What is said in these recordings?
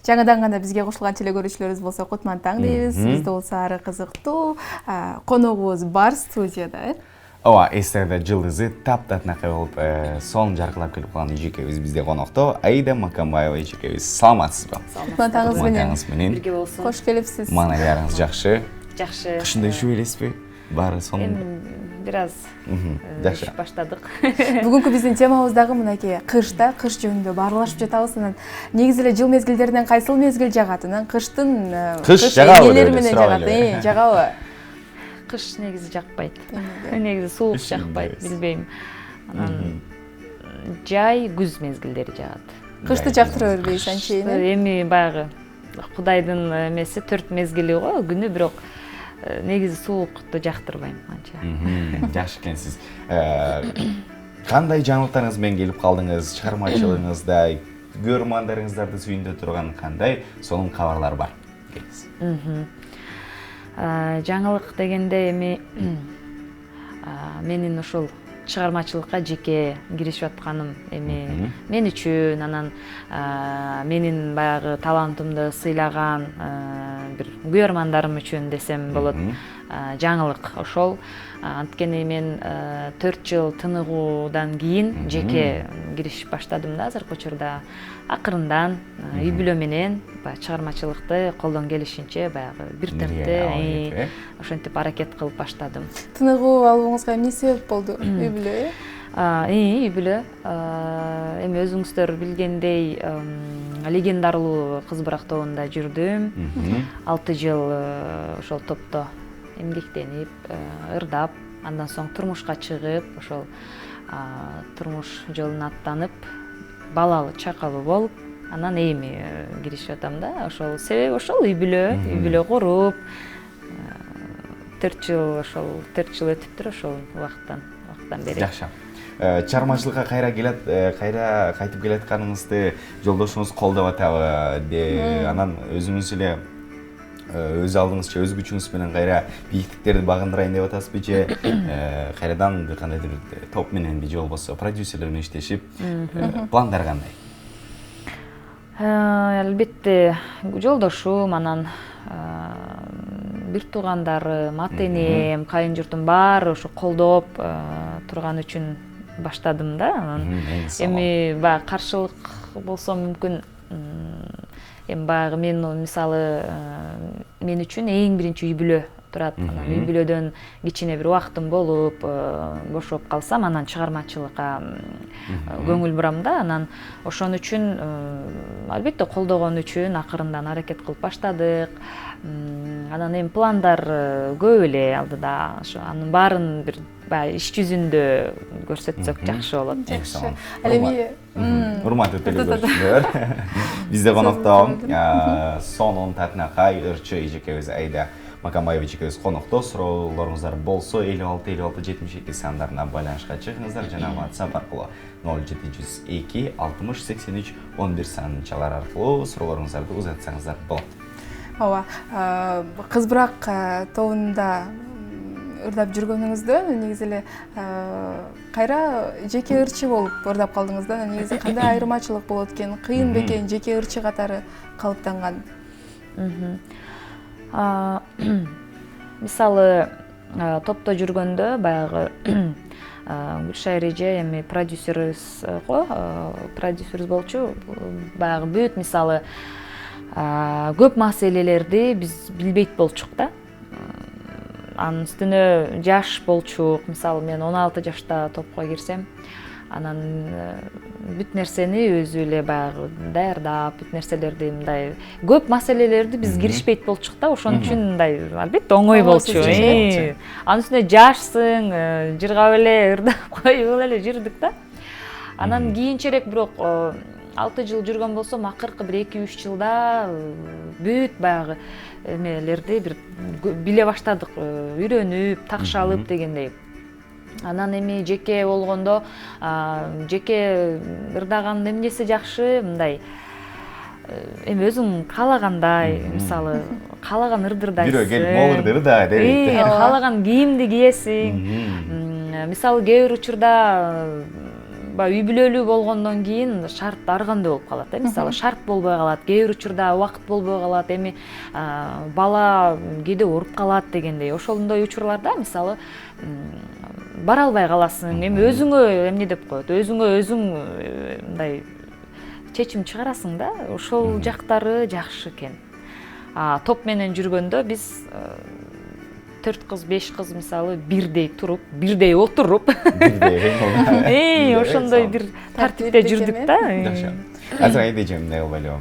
Жаңадан гана бизге кошулган теле көрүүчүлөрүбүз болсо кутман таң дейбиз. Бизде болсо ары кызыктуу коногубуз бар студияда. Ооба, эстерде жылдызы таптатнакай болуп сонун жаркырап келип калган эжекебиз бизде конокто. Аида Макамбаева эжекебиз. Саламатсызбы? Кутман таңыңыз менен. Бирге болсун. Кош келипсиз. Маанайыңыз жакшы. Жакшы. Кышында üşүп элесизби? Баары сонун. Бир аз Жакшы. баштадык. Бүгүнкү биздин темабыз дагы мынакей кыш жөнүндө баарлашып жатабыз. Анан негизи эле жыл мезгилдеринен кайсыл мезгил жагат? Анан кыштын кыш жагабы элер менен жагат. Жагабы? Кыш негизи жакпайт. Негизи суук жакпайт, билбейм. Анан жай, күз мезгилдери жагат. Кышты жактыра бербейсиз анчейин. Эми баягы Кудайдын эмеси 4 мезгили го, күнү, бирок негизи суукту жактырбайм анча. Жакшы экенсиз. Кандай жаңылыктарыңыз менен келип калдыңыз? Чыгармачылыгыңызда көрөрмандарыңыздарды сүйүндө турган кандай сонун кабарлар бар? Жаңылык дегенде эми менин ушул чыгармачылыкка жеке киришип атканым эми мен үчүн, анан менин баягы талантымды сыйлаган бир көрөрмандарым үчүн десем болот жаңылык ошол. Анткени мен 4 жыл тыныгуудан кийин жеке киришип баштадым да азыркы учурда. Акырындан үй бүлө менен чыгармачылыкты колдон келишинче баягы бир темпте ошентип аракет кылып баштадым. Тыныгуу алууңузга эмне себеп болду? Үй бүлө? Үй бүлө. Эми өзүңүздөр билгендей, легендарылуу кыз бырак тобунда жүрдүм. 6 жыл ошол топто эмгектенип, ырдап, андан соң турмушка чыгып, ошол турмуш жолуна аттанып, балалы чакалуу болуп, анан эми киришип атам да. Ошол себеби ошол үй бүлө куруп, 4 жыл өтүптүр ошол убакыттан бери. Жакшы. Чыгармачылыкка кайра кайтып келатканыңызды жолдошуңуз колдоп атабы? Анан өзүңүз эле өз алдыңызча өз күчүңүз менен кайра бийиктиктерди багындырайын деп атасызбы же кайрадан кандайдыр бир топ мененби же болбосо продюсерлер менен иштешип, пландар кандай? Албетте жолдошум, анан бир туугандарым, ата-энем, кайын журтум баары ошо колдоп турган үчүн баштадым да. Анан эми баягы каршылык болсо мүмкүн, эми баягы мен мисалы мен үчүн эң биринчи үй бүлө турат. Анан үй бүлөдөн кичине бир убактым болуп, бошоп калсам, анан чыгармачылыкка көңүл бурам да. Анан ошон үчүн албетте колдогон үчүн акырындан аракет кылып баштадык. Анан эми пландар көп эле алдыда. Ошо анын баарын бир баягы иш жүзүндө көрсөтсөк жакшы болот. Жакшы. Ал эми урматтуу теле көрүүчүлөр, бизде конокто сонун татынакай ырчы эжекебиз Аида Макамбаева эжекебиз конокто. Суроолоруңуздар болсо 56 72 сандарына байланышка чыгыңыздар жана WhatsApp аркылуу 0702 60 83 11 санын чалар аркылуу суроолоруңуздарды узатсаңыздар болот. Ооба, кыз бырак тобунда ырдап жүргөнүңүздө негизи эле кайра жеке ырчы болуп ырдап калдыңыз да. Негизи кандай айырмачылык болот экен? Кыйын бекен жеке ырчы катары калыптанган? Мисалы, топто жүргөндө баягы Гүлшайыр эже эми продюсерибиз го, продюсерибиз болчу. Баягы бүт мисалы көп маселелерди биз билбейт болчук да. Анын үстүнө жаш болчук. Мисалы мен 16 жашта топко кирсем, анан бүт нерсени өзү эле баягы даярдап, бүт нерселерди мындай көп маселелерди биз киришпейт болчук да. Ошон үчүн мындай албетте оңой болчу. Анын үстүнө жашсың, жыргап эле ырдап коюп эле жүрдүк да. Анан кийинчерээк бирок 6 жыл жүргөн болсом, акыркы бир 2-3 жылда бүт баягы эмелерди бир биле баштадык, үйрөнүп, такшалып дегендей. Анан эми жеке болгондо, жеке ырдаган эмнеси жакшы, мындай эми өзүң каалагандай, мисалы, каалаган ырдырдайсың. Бирөө келип могул ырда дейт. Каалаган кийимди кийесиң. Мисалы, кээ бир учурда үй бүлөлүү болгондон кийин шарт ар кандай болуп калат мисалы шарт болбой калат, кээ бир учурда убакыт болбой калат, эми бала кээде ооруп калат дегендей ошондой учурларда мисалы бара албай каласың, эми өзүңө эмне деп коет, өзүң мындай чечим чыгарасың да, ошол жактары жакшы экен. Топ менен жүргөндө биз 4 кыз, 5 кыз мисалы бирдей туруп, бирдей отуруп, ошондой бир тартипте жүрдүк да. Азыр айда эмне кылып эле,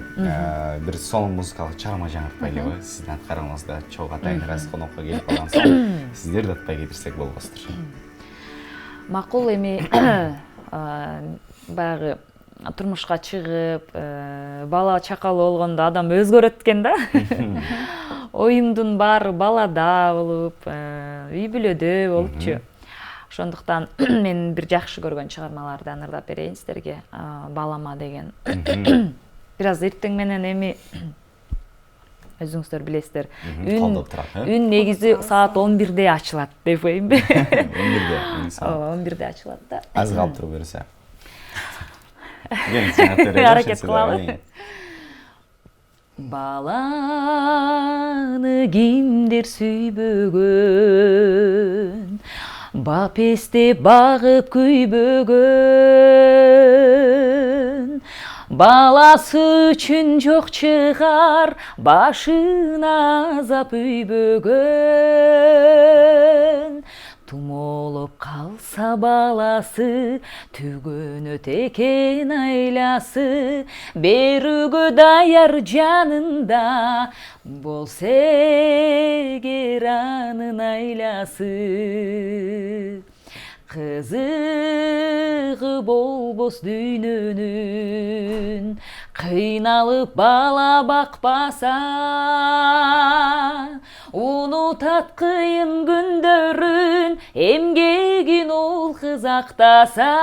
бир сонун музыкалык чыгарма жаңыртпайлыбы? Сиздин аткарыңызда чогуу атайын раз конокко келип калган соң, сиздерди атпай кетирсек болбостур. Макул, эми баягы турмушка чыгып, бала чакалуу болгондо адам өзгөрөт экен да. Оюмдун баары балада болуп, үй бүлөдө болупчу. Ошондуктан мен бир жакшы көргөн чыгармалардан ырдап берейин сиздерге. Балама деген. Бир аз эртең менен эми өзүңүздөр билесиздер. Үн негизи саат 11де ачылат деп коеюнбу? 11де ачылат да. Аз калып туруп берсе. Аракет кылалы. Баланы кимдир сүйбөгөн, бапесте багып күйбөгөн, баласы үчүн жок чыгар башын азап үйбөгөн. Тумолоп калса баласы, түгөнөт экен айласы, берүүгө даяр жанында, болсо эгер анын айласы. Кызыгы болбос дүйнөнүн, кыйналып бала бакпаса, унутат кыйын күндөрүн, эмгегин ул кыз актаса.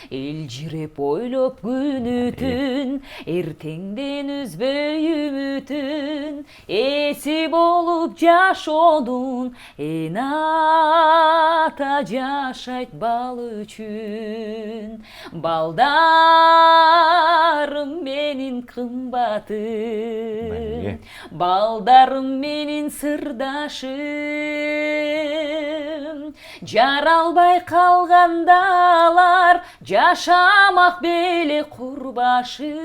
Элжиреп ойлоп күнү түн, эртеңден үзбөй үмүтүн, эси болуп жашоодун, эн ата жашайт бал үчүн. Балдарым менин кымбатым, балдарым менин сырдашым, жаралбай калгандалар, жашамак беле курбашым.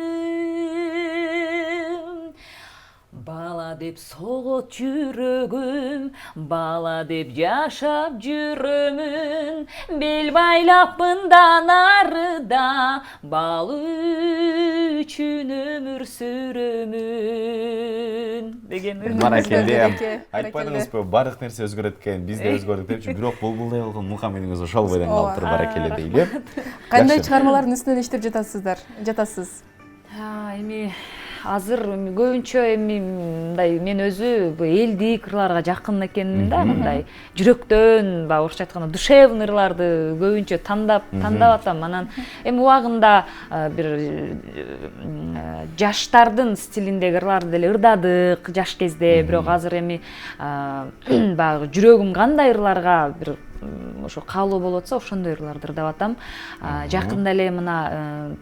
Бала деп согот жүрөгүм, бала деп жашап жүрөмүн, бел байлап мындан арыда, бал үчүн өмүр сүрөмүн деген. Баракелде. Айтпадыңызбы, бардык нерсе өзгөрөт экен, биз да өзгөрдүк депчи, бирок булбулдай болгон мукамедиңиз ошол бойдон калып туруп баракелде дейли. Кандай чыгармалардын үстүнөн иштеп жатасыз? Эми азыр көбүнчө эми мындай мен өзү элдик ырларга жакын экенмин да, мындай жүрөктөн, орусча айтканда душевный ырларды көбүнчө тандап атам. Анан эми убагында бир жаштардын стилиндеги ырларды деле ырдадык жаш кезде, бирок азыр эми баягы жүрөгүм кандай ырларга бир ошо каалоо болуп атса, ошондой ырларды ырдап атам. Жакында эле мына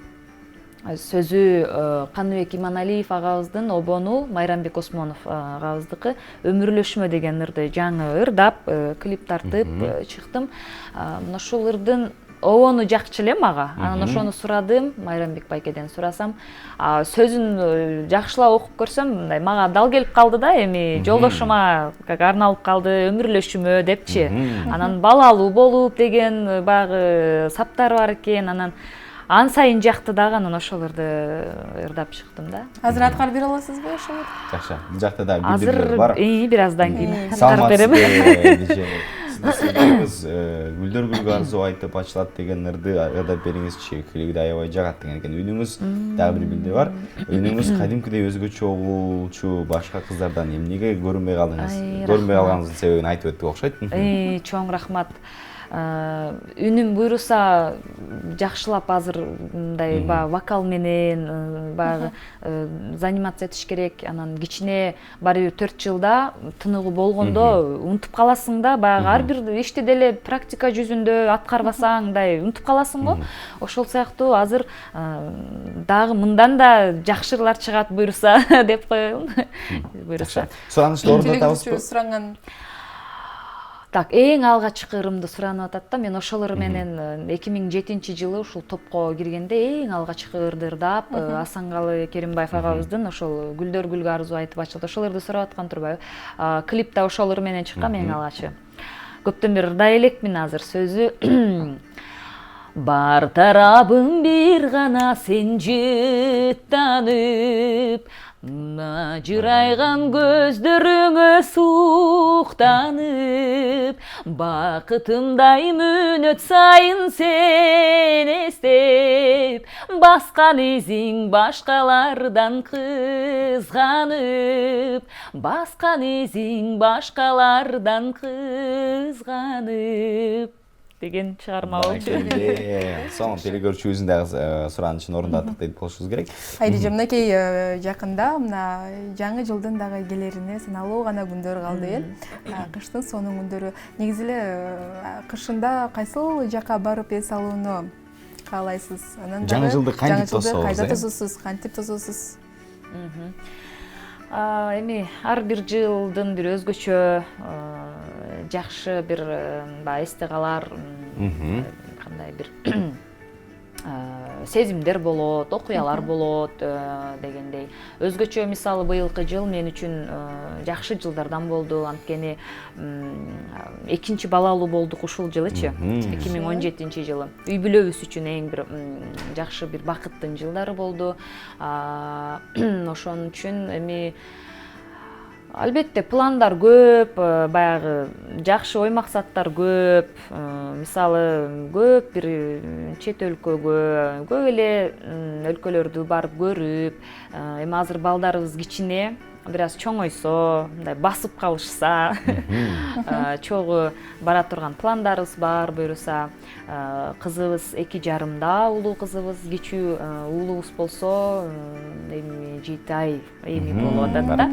сөзү Каныбек Иманалиев агабыздын, обону Майрамбек Осмонов агабыздыкы «Өмүрлөшмө» деген ырды жаңы ырдап, клип тартып чыктым. Мына ушул ырдын обону жакчы эле мага. Анан ошону сурадым, Майрамбек байкеден сурасам, сөзүн жакшылап окуп көрсөм, мындай мага дал келип калды да, эми жолдошума как арналып калды, өмүрлөшүмө депчи. Анан балалуу болуп деген баягы саптар бар экен. Анан сайын жакты дагы, анан ошолорду ырдап чыктым да. Азыр аткарып бере аласызбы ошолорду? Жакшы. Бул жакта да билдирүүлөр бар. Бир аздан кийин аткарып берем. Сиздерибиз Гүлдөр гүлгө арзуу айтып ачылат деген ырды ырдап бериңизчи, клиби да аябай жагат деген экен. Үнүңүз дагы бир билди бар. Үнүңүз кадимкидей өзгөчө угулчу, башка кыздардан эмнеге көрүнбөй калдыңыз? Көрүнбөй калганыңыздын себебин айтып өттүк окшойт. Чоң рахмат. Үнүм буйруса жакшылап азыр мындай баягы вокал менен баягы занимация этиш керек. Анан кичине баары бир 4 жылда тыныгуу болгондо унутуп каласың да, баягы ар бир ишти деле практика жүзүндө аткарбасаң мындай унутуп каласың го. Ошол сыяктуу азыр дагы мындан да жакшырлар чыгат буюрса деп коеюн. Буюрса. Суранычты ордотабызбы? Суранган. Так, эң алгачкы ырымды суранып атат да. Мен ошолор менен 2007-жылы ушул топко киргенде эң алгачкы ырды ырдап, Асангалы Керимбаев агабыздын ошол Гүлдөр гүлгө арзуу айтып ачылды. Ошол ырды сурап аткан турбайбы? Клип да ошол ыр менен чыккан эң алгачы. Көптөн бери ырдай элекмин азыр сөзү. Бар тарабым бир гана сен жыттанып, жырайган көздөрүңө суктанып, бакытымдай мүнөт сайын сен эстеп, баскан изиң башкалардан кызганып, баскан изиң башкалардан кызганып деген чыгарма болчу. Сонун телекөрүүчүбүздүн суранычын орундадык деп болушубуз керек. Айрыжа мынакей жакында мына жаңы жылдын дагы келерине саналуу гана күндөр калды эл. Кыштын сонун күндөрү. Негизи эле кышында кайсыл жака барып эс алууну каалайсыз? Анан Жаңы жылды кантип тособуз? Кайда тососуз? Кантип тососуз? Эми ар бир жылдын бир өзгөчө жакшы бир эсте калар кандай бир сезимдер болот, окуялар болот дегендей. Өзгөчө мисалы быйылкы жыл мен үчүн жакшы жылдардан болду. Анткени экинчи балалуу болдук ушул жылычы, 2017-жылы. Үй бүлөбүз үчүн эң бир жакшы бир бакыттын жылдары болду. Ошон үчүн эми албетте пландар көп, баягы жакшы ой максаттар көп. Мисалы көп бир чет өлкөгө, көп эле өлкөлөрдү барып көрүп, эми азыр балдарыбыз кичине, бир аз чоңойсо, мындай басып калышса, чогуу бара турган пландарыбыз бар буюрса. Кызыбыз 2 жарымда, улуу кызыбыз, кичүү уулубуз болсо эми 7 ай эми болуп атат да.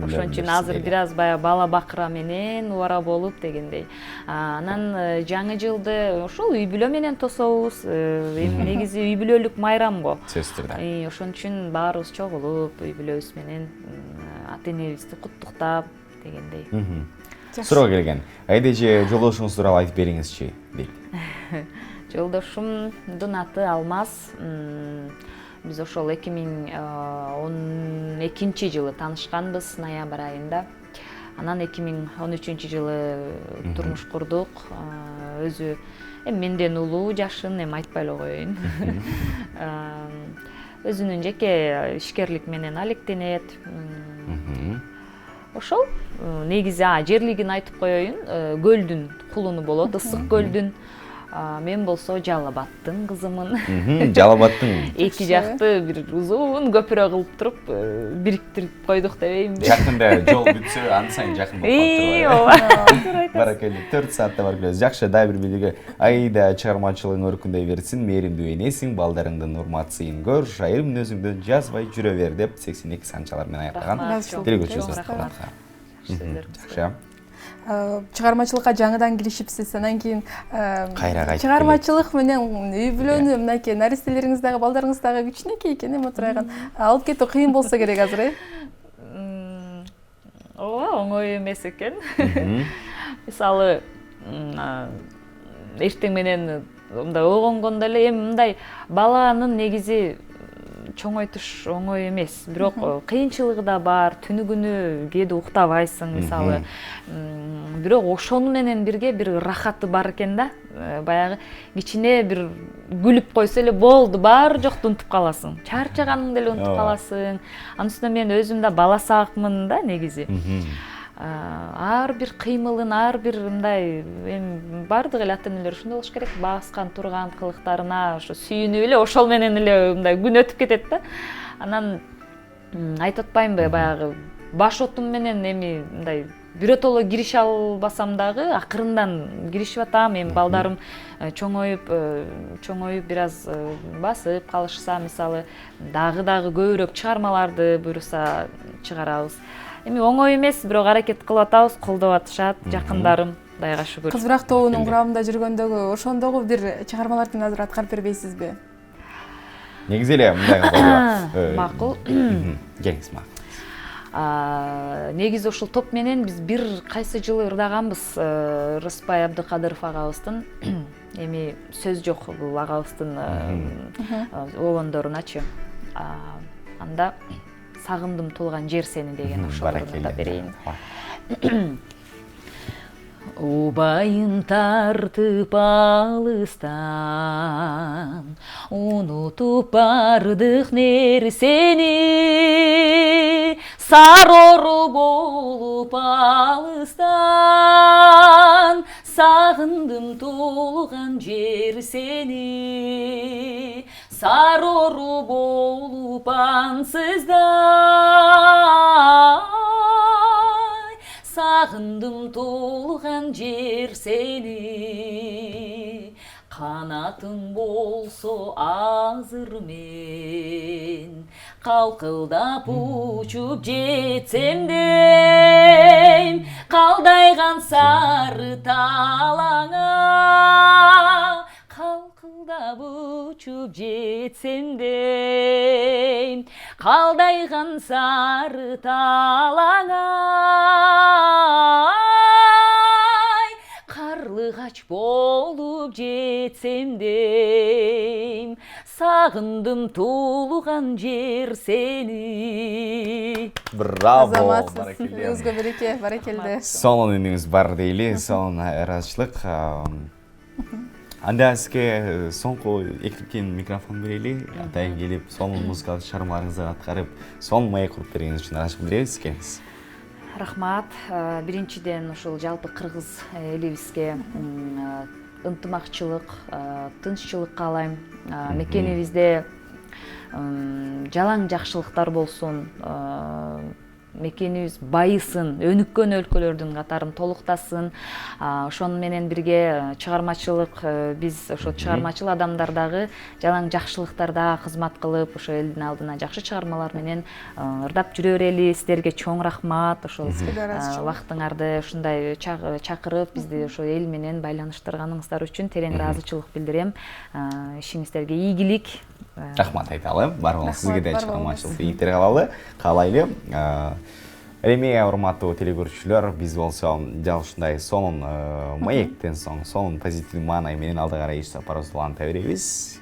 Ошон үчүн азыр бир аз баягы бала бакыра менен убара болуп дегендей. Анан жаңы жылды ошол үй бүлө менен тособуз. Эми негизи үй бүлөлүк майрам го. Сөзсүз түрдө. Ошон үчүн баарыбыз чогулуп, үй бүлөбүз менен ата-энебизди куттуктап дегендей. Суроо келген. Айдеже жолдошуңуз тууралуу айтып бериңизчи дейт. Жолдошумдун аты Алмаз. Биз ошол 2012-жылы таанышканбыз, ноябрь айында. Анан 2013-жылы турмуш курдук. Өзү менден улуу, жашын, эми айтпай эле коеюн. Өзүнүн жеке ишкерлик менен алектенет. Ошол негизи жерлигин айтып коеюн. Көлдүн кулуну болот, Ысык көлдүн. Мен болсо Жалал Абадтын кызымын. Жалал Абадтын. Эки жакты бир узун көпүрө кылып туруп бириктирип койдук дебейинби? Жакында жол бүтсө, аны сайын жакын болуп калат. Баракелде 4 саатта барып келебиз. Жакшы, дагы бир бийлиги. Айда чыгармачылыгың өркүндөй берсин, мээримдүү энесиң, балдарыңдын урматсыйын көр, шайыр мүнөзүңдөн жазбай жүрө бер деп 82 санчалар менен аяклаган. Телекөрүүчүбүз. Жакшы. Чыгармачылыкка жаңыдан киришипсиз, анан кийин кайра чыгармачылык менен үй бүлөнү мынакей наристелериңиз дагы, балдарыңыз дагы кичинекей экен, эми отурайган. Алып кетүү кыйын болсо керек азыр, Ооба, оңой эмес экен. Мисалы, эртең менен мындай ойгонгондо эле эми мындай баланын негизи чоңойтуш оңой эмес. Бирок кыйынчылыгы да бар. Түнү күнү кээде уктабайсың, мисалы. Бирок ошону менен бирге бир рахаты бар экен да. Баягы кичине бир күлүп койсо эле болду, баары жокту унутуп каласың. Чарчаганыңды эле унутуп каласың. Анын үстүнө мен өзүм да бала саакмын да негизи. Ар бир кыймылын, ар бир мындай эми бардык эле ата-энелер ушундай болуш керек. Баскан турган кылыктарына ошо сүйүнүп эле ошол менен эле мындай күн өтүп кетет да. Анан айтып атпаймынбы, баягы баш отум менен эми мындай биротоло киреше албасам дагы акырындан киришип атам. Эми балдарым чоңоюп бир аз басып калышса, мисалы дагы көбүрөөк чыгармаларды буйруса чыгарабыз. Эми оңой эмес, бирок аракет кылып атабыз, колдоп атышат жакындарым. Кудайга шүгүр. Кыз Бурак тобунун курамында жүргөндөгү ошондогу бир чыгармалардын азыр аткарып бербейсизби? Негизи эле мындай кылалы. Макул. Келиңиз макул. Негизи ушул топ менен биз бир кайсы жылы ырдаганбыз Рыспай Абдыкадыров агабыздын. Эми сөз жок бул агабыздын обондоруначы. Анда сагындым тулган жер сени деген ошол ырдап берейин. Убайын тартып алыстан, унутуп бардык нерсени, сарору болуп алыстан, сагындым тулган жер сени, сарору болуп ансыздан. Сагындым тулган жер сени, канатың болсо азыр мен, калкылдап учуп жетсем дейм, калдайган сары талаңа, калкылдап учуп жетсем дейм, калдайган сары талаңа, карлыгач болуп жетсем дейм, сагындым тулган жер сени. Браво! Өзгө береке, баракелде. Сонун үнүңүз бар дейли, сонун ыраазычылык. Анда сизге соңку экликкен микрофон берели. Атайын келип, сонун музыкалык чыгармаларыңызды аткарып, сонун маек куруп бергениңиз үчүн ыраазычылык билдиребиз. Келиңиз. Рахмат. Биринчиден ушул жалпы кыргыз элибизге ынтымакчылык, тынччылык каалайм. Мекенибизде жалаң жакшылыктар болсун. Мекенибиз байысын, өнүккөн өлкөлөрдүн катарын толуктасын. Ошону менен бирге чыгармачылык, биз ошо чыгармачыл адамдар дагы жалаң жакшылыктарда кызмат кылып, ошо элдин алдына жакшы чыгармалар менен ырдап жүрө берели. Сиздерге чоң рахмат. Ошол убактыңарды ушундай чакырып, бизди ошо эл менен байланыштырганыңыздар үчүн терең ыраазычылык билдирем. Ишиңиздерге ийгилик. Рахмат айталы. Барыңыз сизге да чыгармачылык ийгиликтер каалайлы. Эми урматтуу телекөрүүчүлөр, биз болсо дал ушундай сонун маектен соң, сонун позитивдүү маанай менен алда карай иш сапарыбызды уланта беребиз.